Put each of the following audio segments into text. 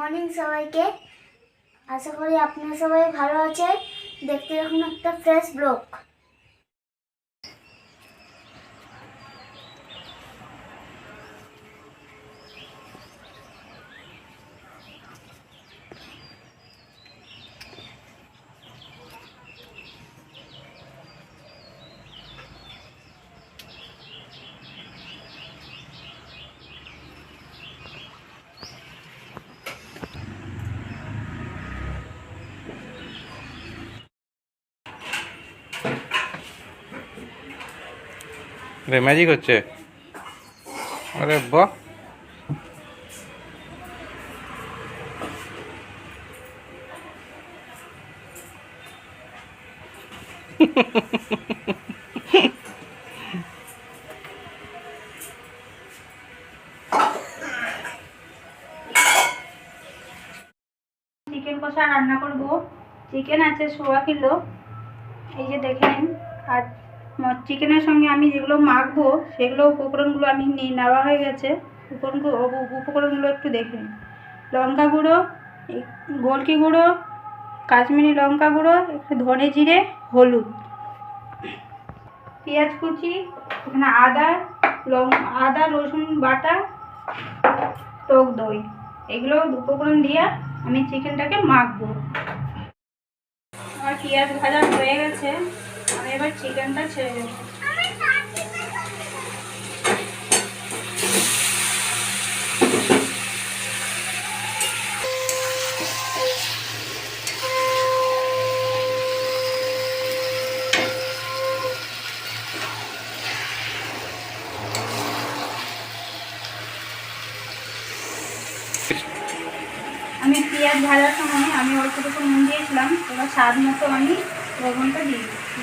Morning সবাইকে। আশা করি আপনারা সবাই ভালো আছেন। দেখতে দেখুন একটা ফ্রেশ ব্লগ। রে ম্যাজিক হচ্ছে। আরে বাহ, চিকেন কষা রান্না করব। চিকেন আছে 16 কিলো, এই যে দেখেন। আর চিকেনের সঙ্গে আমি যেগুলো মাখবো সেগুলো উপকরণগুলো আমি নিয়ে নেওয়া হয়ে গেছে। উপকরণগুলো একটু দেখেন। লঙ্কা গুঁড়ো, গোলকি গুঁড়ো, কাশ্মীরি লঙ্কা গুঁড়ো, একটু ধনে জিরে, হলুদ, পেঁয়াজ কুচি, এখানে আদা রসুন বাটা, টক দই, এগুলো উপকরণ দিয়ে আমি চিকেনটাকে মাখবো। আমার পেঁয়াজ ভাজা হয়ে গেছে, আমি এবার চিকেনটা ছেড়ে দেবো। আমি পেঁয়াজ ভাজার সময় আমি অল্পটুকু নুন দিয়েছিলাম, এবার স্বাদ মতো আমি লবণটা দিয়ে দিচ্ছি।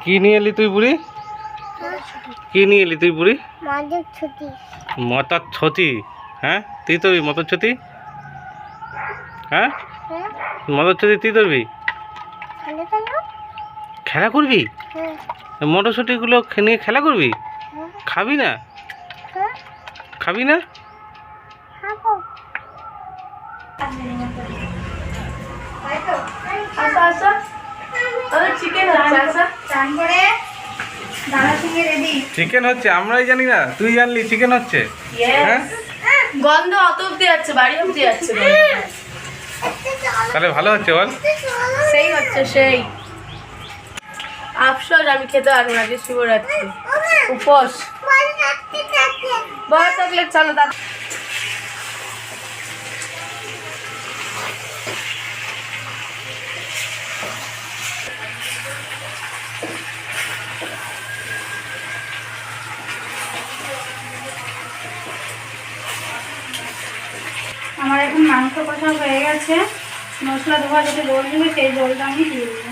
কি নিয়ে এলি তুই বুড়ি? কি নিয়ে এলি তুই বুড়ি? মতার ছতি। হ্যাঁ, তুই তরবি মতর ছতি? হ্যাঁ, মতর ছতি তুই তরবি? খেলা করবি? মটরশুটিগুলো নিয়ে খেলা করবি? খাবি না? খাবি না? চিকেন হচ্ছে, আমরাই জানি না, তুই জানলি চিকেন হচ্ছে? হ্যাঁ, গন্ধ অত অব্দি যাচ্ছে, বাড়ি অব্দি যাচ্ছে। তাহলে ভালো হচ্ছে বল? সেই হচ্ছে সেই। আফসোস আমি খেতে পারবো না, যে শিবরাত্রি উপোস। বড় চকলেট চলো দাদা। আমার এখন মাংস কষা হয়ে গেছে। মশলা ধোয়া যেটা জল দেবে সেই জলটা আমি দিয়ে দেবো।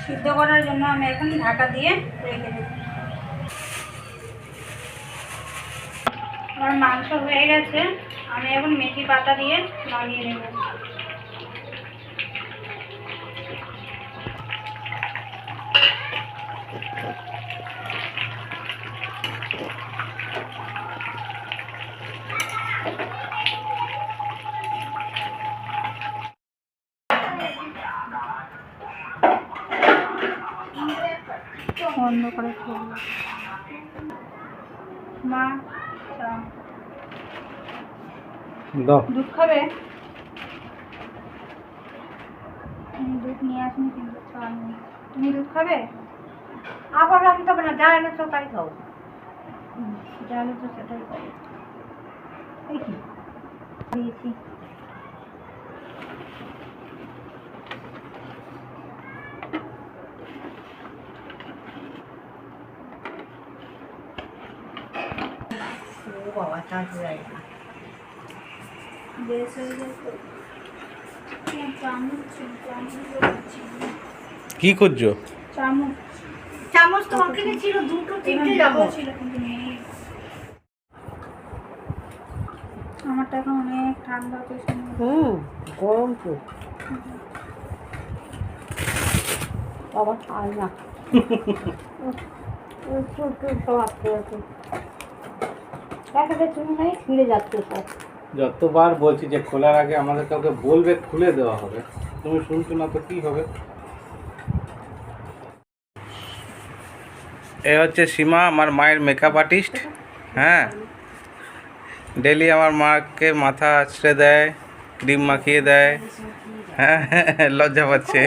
সিদ্ধ করার জন্য আমি এখন ঢাকা দিয়ে রেখে দেবো। আমার মাংস হয়ে গেছে, আমি এখন মেথি পাতা দিয়ে নামিয়ে নেব। বন্ধ করে ফেলবো। মা দুধ খাবে? দুধ নিয়ে আসিনি কিন্তু চা নেই। তুমি দুধ খাবে? আবার রাখতে হবে না, যা এনেছো তাই খাও। যা এনেছো সেটাই খাও। এই কি দিয়েছি। ও বাবা, চার্জ যায় না। বেশ হয়ে যায় তো। কি করছো? চামচ চামচ তো ওখানে ছিল, দুটো তিনটে চামচ ছিল কিন্তু নেই। আমারটা এখন অনেক ঠান্ডা তো গরম তো বাবা, আর না তুমি নাই ছিঁড়ে যাচ্ছে সব। যতবার বলছি যে খোলার আগে আমাদের কাউকে বলবে, খুলে দেওয়া হবে, তুমি শুনছো না তো কি হবে? এ হচ্ছে সীমা, আমার মায়ের মেকআপ আর্টিস্ট। হ্যাঁ, ডেলি আমার মাকে মাথা আছড়ে দেয়, ক্রিম মাখিয়ে দেয়। হ্যাঁ, লজ্জা পাচ্ছে,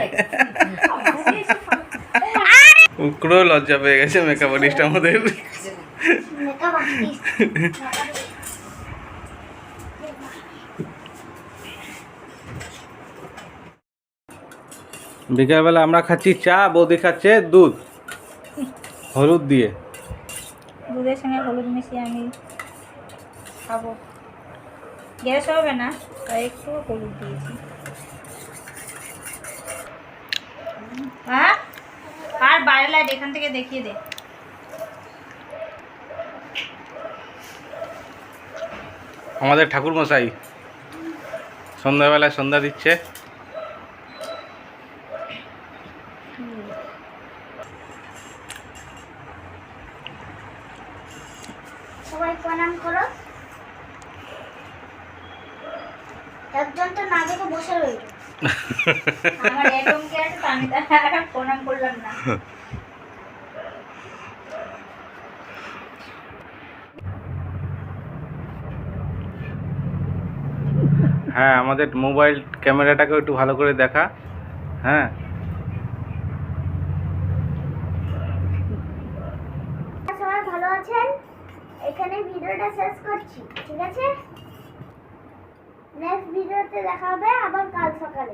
উগ্র লজ্জা পেয়ে গেছে মেকআপ আর্টিস্ট আমাদের। Makeup artist. বিকালবেলা আমরা খাচ্ছি চা, বৌদি খাচ্ছে দুধ হলুদ দিয়ে। দুধের সঙ্গে হলুদ মিশিয়ে আমি খাবো। গ্যাস হবে না, তাই একটু হলুদ দিয়েছি। হ্যাঁ, আর বাইরে লাইট এখান থেকে দেখিয়ে দে। আমাদের ঠাকুর মশাই সন্ধ্যাবেলায় সন্ধ্যা দিচ্ছে। সবাই প্রণাম করো। একজন তো না দেখে বসে রইল। আমার এরকম কি আছে, আমি তার প্রণাম করলাম না। হ্যাঁ, আমাদের মোবাইল ক্যামেরাটাকেও একটু ভালো করে দেখা। হ্যাঁ, সবাই ভালো আছেন? এখানে ভিডিওটা শেষ করছি, ঠিক আছে? নেক্সট ভিডিওতে দেখা হবে আবার কাল সকালে।